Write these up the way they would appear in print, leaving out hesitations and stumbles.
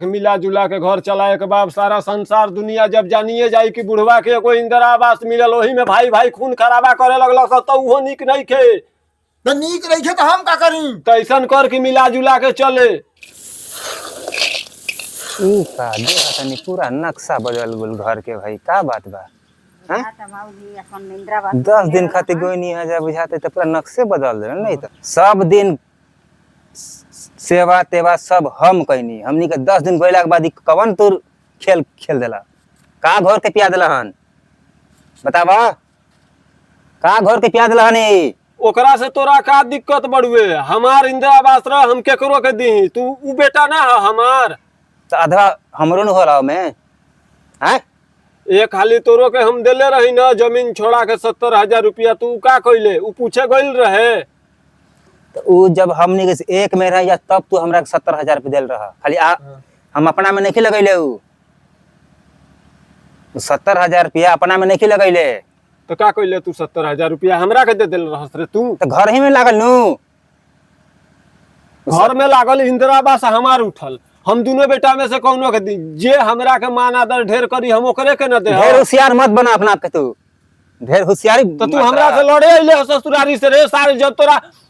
मिला जुला के घर चलाए के बाद सारा संसार दुनिया जब जानिए जाई कि बुढ़वा के कोई इंदिरा आवास मिलल वही में भाई भाई खून खराबा करे लगल तो वो निक नहीं खे तो नीक नहीं खे तो हम का करी? तो ऐसा कर कि मिला जुला के चले। का देखा तनी पूरा नक्शा बदल गेल घर के भाई का बात बा? 10 दिन खातिर कोई नहीं है जब बुझाते तो पूरा नक्शे बदल दे नहीं तो सब दिन सेवा तेवा सब हम कहनी हमनी के 10 दिन गइला के बाद कवन तोर खेल खेल देला का घर के पिया देला हन बतावा का घर के पिया देला हन ओकरा से तोरा का दिक्कत बड़ुए? हमार इंदिरा आवास रह हम केकरो के दी तू उ बेटा ना है हमार तो आधा हमरो न होला में हैं एक खाली तोरो के हम देले रही ना जमीन छोड़ा के 70,000 रुपया तू का कइले उ पूछे गइल रहे तो उ जब हमनी के एक में रह या तब तू हमरा के 70,000 रुपया देल रहा खाली हम अपना में नहीं लगैले उ 70,000 रुपया अपना में नहीं लगैले तो का कइले तू 70,000 रुपया हमरा के दे देल रहस रे तू तो घर ही में लागल नु घर में लागल इंदिरा आवास हमार उठल हम दोनों बेटा में से कौनो के दी जे हमरा के मान आदर ढेर करी हम ओकरे के न दे ढेर होशियार मत बना अपना के तू ढेर होशियारी तो तू हमरा से लड़े अइले ससुरारी से रे सारे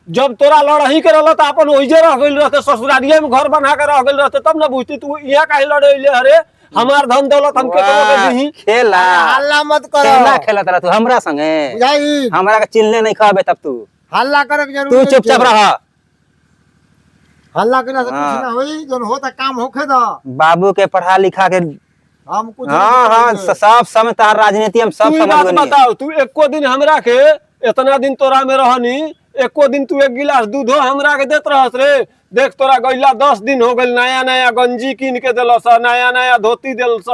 जब तोरा लड़ही के रहल त अपन ओइजे रह गइल रहते ससुरारिये में घर बना के रह गइल रहते तब न बुझती तू इहा काहे लड़े अइले हरे हमार धन दौलत हम के तो के दी खेला हल्ला मत करो। खेला खेला तरा तू हमरा संगे बुझाई हमरा के चिल्ले नहीं खाबे तब तू हल्ला करे के जरूर तू चुपचाप रह हल्ला करे से कुछ ना होई जन होता काम होखे दा बाबू के पढ़ा लिखा के हम कुछ हाँ सब समय तार राजनीति हम सब तू समझ बात गनी बताओ तू एको दिन हमरा के इतना दिन तोरा में रहनी एको दिन तू 1 गिलास दूधो हमरा के देत रहस रे देख तोरा गइला 10 दिन हो गइल नया नया गंजी कीन के देलस नया नया धोती देलस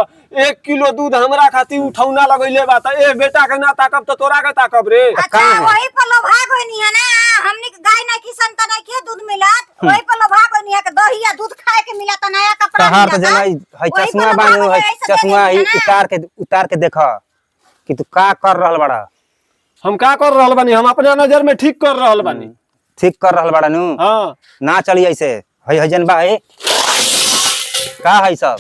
1 किलो दूध हमरा खातिर उठौना लगइले बा त ए बेटा के ना ताकब त तोरा के ताकब रे अच्छा वही पर लोभा होनी है ना हमनी के गाय नहीं की संता नहीं के दूध मिलत वही पर लोभा होनी है के दही या दूध खाए के मिलत नया कपड़ा तहार तो जना है चश्मा बांधो है चश्मा उतार के देखा कि तू का कर रहल बड़ा हम का कर रहल बानी हम अपने नजर में ठीक कर रहल बानी ठीक कर रहल बड़ा नु हां ना चली ऐसे है जनबा है का है सब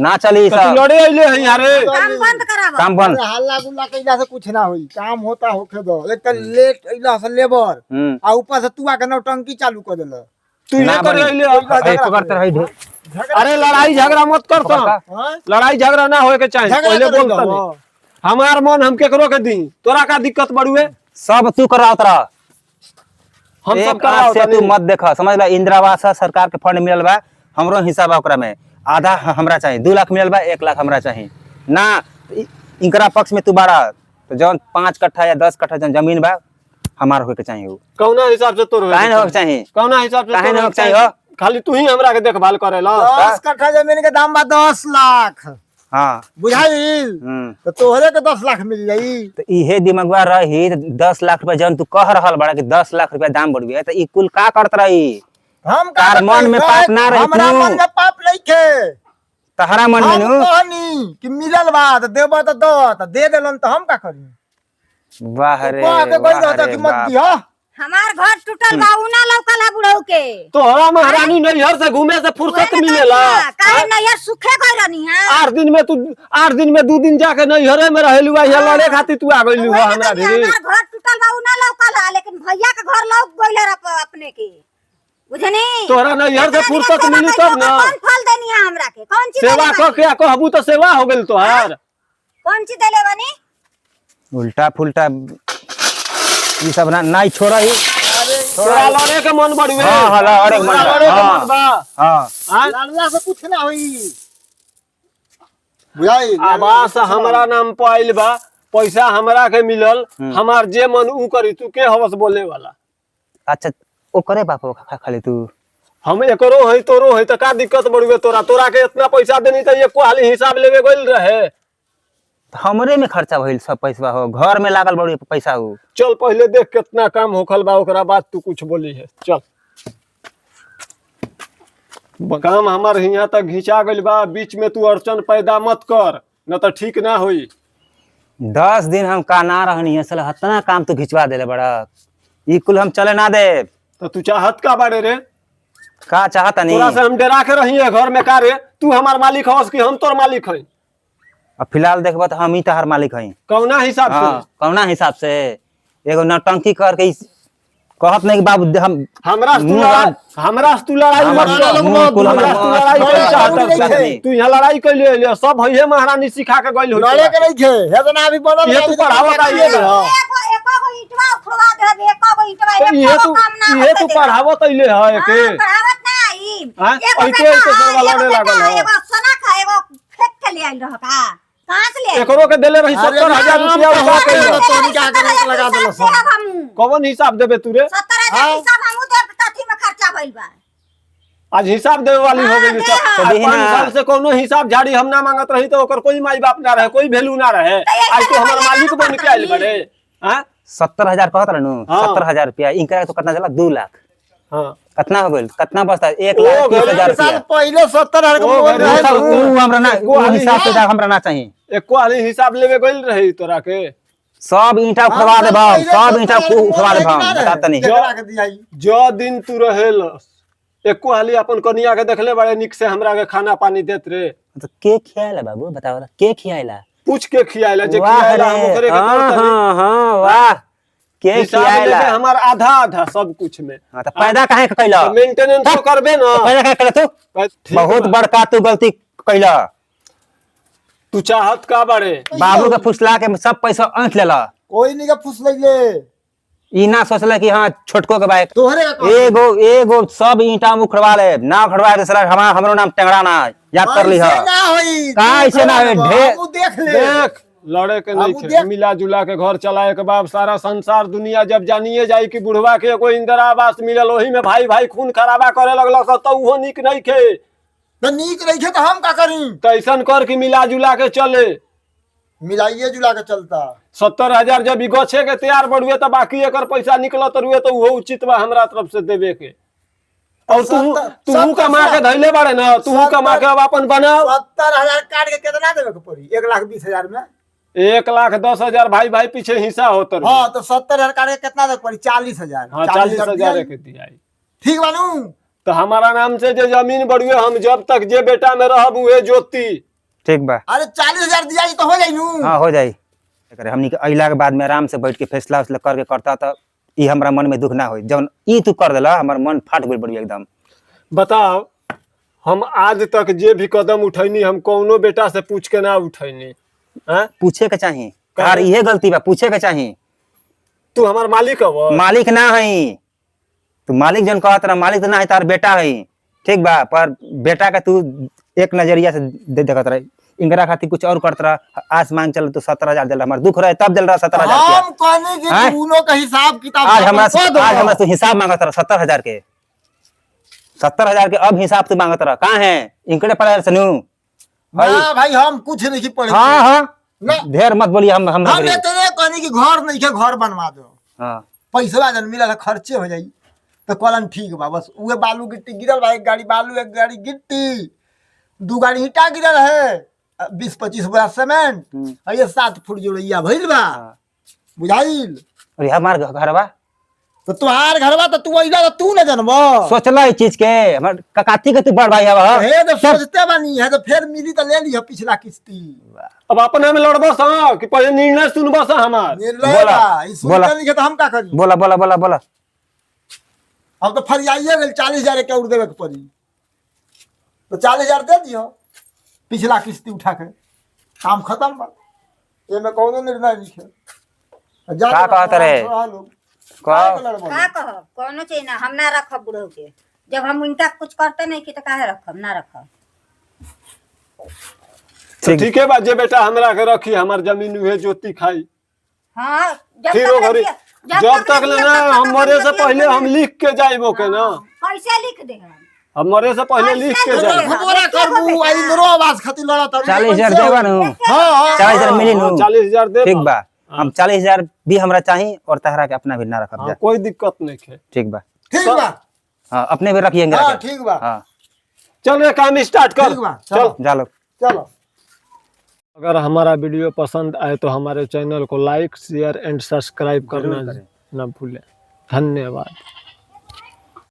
ना चली तू सब लड़े अइले है यारे काम बंद करावा काम बंद हल्ला गुल्ला कइला से कुछ ना होई काम होता होखे दो एक त लेट अइला से लेबर आ ऊपर से तू आके नौटंकी चालू कर देला तू ये कर अइले है पकड़ते रही ढेर अरे लड़ाई झगड़ा मत कर तो लड़ाई झगड़ा ना होए के चाहिए पहले बोलता नहीं हमार मन हम केकरो के दी तोरा का दिक्कत बड़ुए सब तू करावत रह हम सब एक कराओ आँख से तू मत देखा समझ ला इंदिरा आवास सरकार के फंड मिलल बा हमरो हिस्सा बा ओकरा में आधा हमरा चाहिए 2 लाख मिलल बा 1 लाख हमरा चाहिए ना इनकरा पक्ष में तू बाड़ा तो जौन 5 कट्ठा या 10 कट्ठा जौन जमीन बा हमार होके चाहिए वो कौना हिसाब से तोर काहे न होके चाहिए कौना हिसाब से काहे न तोर होके चाहिए खाली तू ही हमरा के देखभाल करेला 10 कट्ठा जमीन के दाम बा 10 लाख हाँ बुझाई तो तोहरे के 10 लाख मिल जाई तो इहे दिमागवा रही 10 लाख रुपया जौन तू कह रहल बड़ा कि 10 लाख रुपया दाम बढ़िया तो ई कुल का करत रही हम तार मन में पाप ना रही हमरा तू। मन में पाप नहीं खे तहरा मन में हम नु कहनी कि मिलल बा तो देबो तो दे देलन तो हम का करी वाह रे को आके कोई रहता कि मत वाह दिया हमार घर टूटल बा उ ना लौकल है बुढ़ऊ के तोहरा महारानी नैहर से घूमे से फुर्सत मिलेला काहे नैहर सुखे गई रहनी है 8 दिन में तू 8 दिन में 2 दिन जाके नैहरे में रहेलू है लड़े खातिर तू आ गइलू है हमरा भिरी हमार घर टूटल बा उ ना लौकल है लेकिन भैया के घर लौक गइले अपने के बुझनी तोहरा नैहर से फुर्सत मिली तब ना कौन फल देनी है हमरा के कौन चीज सेवा क के कहबू तो सेवा हो गेल तोहार कौन चीज देले बनी उल्टा फुल्टा ई सब ना नहीं छोड़ा ही तोरा लड़े के मन बड़ुए हां हां लड़े के मन बा। लड़े के मन बा हां लड़ला से कुछ ना होई बुझाई आवास हमरा नाम पे आइल बा पैसा हमरा के मिलल हमार जे मन ऊ करी तू के हवस बोले वाला अच्छा ओ करे बाप खाली तू हम एकरो है तोरो है त का दिक्कत बड़ुए तोरा के इतना पैसा देनी त एको हाली हिसाब लेवे गइल रहे हमरे में खर्चा भइल सब पैसा हो घर में लागल बड़ी पैसा हो चल पहले देख कितना काम होखल बा ओकरा बाद तू कुछ बोली है चल काम हमार हियां तक घिंचा गइल बा बीच में तू अड़चन पैदा मत कर न त ठीक ना होई 10 दिन हम का ना रहनी है साला इतना काम तू खिंचवा देले बड़ा ई कुल हम चले ना दे तो तू चाहत का बारे रे का चाहता नहीं तोरा से हम डरा के रही है घर में का रे? तू हमार मालिक हस कि हम तोर मालिक है? अब फिलहाल देखबो तो हम ही तहार मालिक हई। कौना हिसाब से? हाँ, कौना हिसाब से एगो नौटंकी करके कहत नहीं कि बाबू हम हमरा से तू हमर- लड़ाई मत हमर- कर। मुंह कुल हमरा से तू लड़ाई हमर- करे चाहत हमर- है। तू यहाँ लड़ाई कैले ले सब भैये महारानी सिखा के गइल हो। लड़े के नहीं थे हेतना अभी बनल ये तू पढ़ावत आइए ना। एको ईंटवा उखड़वा दे, एको ईंटवा तो ये तू पढ़ावत आइले है के? पढ़ावत ना आई। हाँ? एगो ऐसे बेटा ऐसे है, सरवा एगो लड़े बेटा लागल है, है। एगो सोना का, एगो फेंक के ले आइल रह का। कहां से ले आइल? एकरो के देले रही 70,000 रुपया उठा के। तो उनके आगे रोक लगा देलो सब। कौन हिसाब देबे तू रे? 70,000 हिसाब हमू देब तथी में खर्चा भइल बा। आज हिसाब देवे वाली हो गई। दे हाँ। 5 साल से कोनो हिसाब झाड़ी हम ना मांगत रही तो ओकर कोई माई बाप ना रहे, कोई वैल्यू ना रहे। आज तो हमार मालिक बन के आइल बड़े। हां 70,000 कहत रहनु। हाँ। 70,000 रुपया इनका तो कितना चला 2 लाख। हां कितना हो गइल? कितना बचता? 1 ओ, लाख 30,000 साल रुपया। पहले 70,000 के ओ, बोल घरे रहे साल थे। ऊ हमरा ना एको ऊ हाली हिसाब से हमरा ना चाहिए। एको हाली हिसाब लेवे गइल रही तोरा के। सब ईंटा उखड़वा देब हम, सब ईंटा उखड़वा देब हम, बताता नहीं। जेकरा के दियाई। जो दिन तू रहेलस एको हाली अपन कनिया के देखले बड़े निक से हमरा के खाना पानी देत रे। तो के खियाला बाबू बताओ ना, के खियाला? पूछ के खियाइला जे वाह खियाइला रे, हम ओकरे के हाँ, करतनी। हाँ, हाँ, वाह के हिसाब खियाला? लेके हमार आधा आधा सब कुछ में। हाँ, तो पैदा काहे के कैला? मेंटेनेंस तो करबे ना। पैदा काहे कैला तू? ठीक बहुत बा। बड़का तू गलती कैला। तू चाहत का बड़े? बाबू के फुसला के सब पैसा अंत लेला। कोई नहीं का फुस ले ई ना सोचला कि हाँ छोटको के बाइक तोहरे का एगो सब ईंटा उखड़वा ले ना उखड़वा दे। साला हमरो नाम टेंगड़ा ना याद कर ली। ऐसे ना होई। कहाँ ऐसे ना होई? ढेर- हमू देख ले। देख लड़े के नहीं अब थे। देख- मिला जुला के घर चलाए के बाद सारा संसार दुनिया जब जानिए जाई कि बुढ़वा के कोई इंदिरा आवास मिलल वही में भाई भाई खून खराबा करे लगल तो उहो निक नहीं खे। तो नीक नहीं थे तो हम का करी? तो ऐसा कर कि मिला जुला के चले। मिलाइए जुला के चलता। 70,000 जब ई गछे के तैयार बढ़ुए तो बाकी एकर पैसा निकलत रुए तो उहो उचित बा हमरा तरफ से देवे के। और तू सब कमा के धैले बाड़े ना, तू 70 कमा के अब अपन बनाओ। 70,000 काट के कितना देवे के पड़ी? 1,20,000 में। 1,10,000 भाई भाई पीछे हिस्सा होता रहे। हाँ तो 70,000 काट के कितना देवे के पड़ी? 40,000। हाँ 40,000 के दिया। ठीक बानू। तो हमारा नाम से जो जमीन बढ़ुए हम जब तक जे बेटा में रहब उहे ज्योति। ठीक बा। अरे 40,000 दिया तो हो जाई नू। हाँ हो जाई। हमनी के अइला के बाद में आराम से बैठ के फैसला उसला करके करता तो ई हमरा मन में दुख ना होई। जब ई तू कर देला हमर मन फाट गइल बड़ी एकदम। बताओ हम आज तक जे भी कदम उठैनी हम कौनो बेटा से पूछ के ना उठैनी। हैं? पूछे के चाही। तार इहे गलती बा, पूछे के चाही। तू हमार मालिक हव। मालिक ना हई तू। मालिक जन कहत रहा मालिक तो ना है, तार बेटा हई। ठीक बा, पर बेटा का तू एक नजरिया से देखत रहे। इंगरा खातिर कुछ और करत रहा। आज मांग चल तू 70,000 दिल हमार दुख रहे तब दिल रहा 70,000 हम कहने की हैं? दोनों का हिसाब किताब आज कह दो। हमरा तू हिसाब मांगत रहा 70,000 के। 70,000 के अब हिसाब तू मांगत रहा। कहाँ है इनकड़े पढ़ाई सनू? ना भाई हम कुछ नहीं पढ़े। हाँ हाँ ना। ढेर मत बोलिए। हम हमने तेरे कहने की घर नहीं के घर बनवा दो। हाँ पैसा जन मिला खर्चे हो जाई तो कहलन ठीक बा। बस उहे बालू गिट्टी गिरल बा। एक गाड़ी बालू, एक गाड़ी गिट्टी, 2 गाड़ी ईटा गिरल है, 20-25 बोरा सीमेंट, और ये 7 फुट जोड़ैया भइल बा। बुझाइल? और हमार घरवा तो तुहार घरवा तो तू अइला तो तू न जनबो। सोचला इस चीज के। हमर ककाती के तू बड़ भाई हवा। हे तो सोचते बानी है तो फिर मिली तो ले ली पिछला किस्ती। अब अपने में लड़बस कि पहले निर्णय सुनबस हमार। बोला, बोला। नहीं तो हम का करी? बोला बोला बोला बोला। अब तो फरियाइए गेल 40,000 के और देवे के पड़ी। तो 40,000 दे दियो पिछला किस्ती उठा के। काम खत्म बा। ये में कौनो निर्णय नहीं है। का कहत रे? का कह कोनो चीज ना हम ना रखब बुढ़ऊ के। जब हम इनका कुछ करते नहीं की तो काहे रखब? ना रखब। ठीक है बा जे बेटा हमरा के रखी हमार जमीन उहे ज्योति खाई। हाँ फिर वो घरी जब तक ले ना हम मरे से पहले हम लिख के जाइबो के ना। कैसे लिख दे? हम मरे से पहले लिख के जाइबो। खबरा करबू आई नरो आवाज खातिर लड़ा त 40,000 देबा नु। हां 40,000 मिली नु। 40,000 दे। ठीक बा। हम 40,000 भी हमरा चाहिए और तहरा के अपना भी ना रखब जा। कोई दिक्कत नहीं है। ठीक बा। ठीक बा। हाँ अपने भी रखिएंगे। हां ठीक बा। हाँ चल रे काम स्टार्ट कर। ठीक बा, चल जा लो। चलो। अगर हमारा वीडियो पसंद आए तो हमारे चैनल को लाइक शेयर एंड सब्सक्राइब करना ना भूलें। धन्यवाद।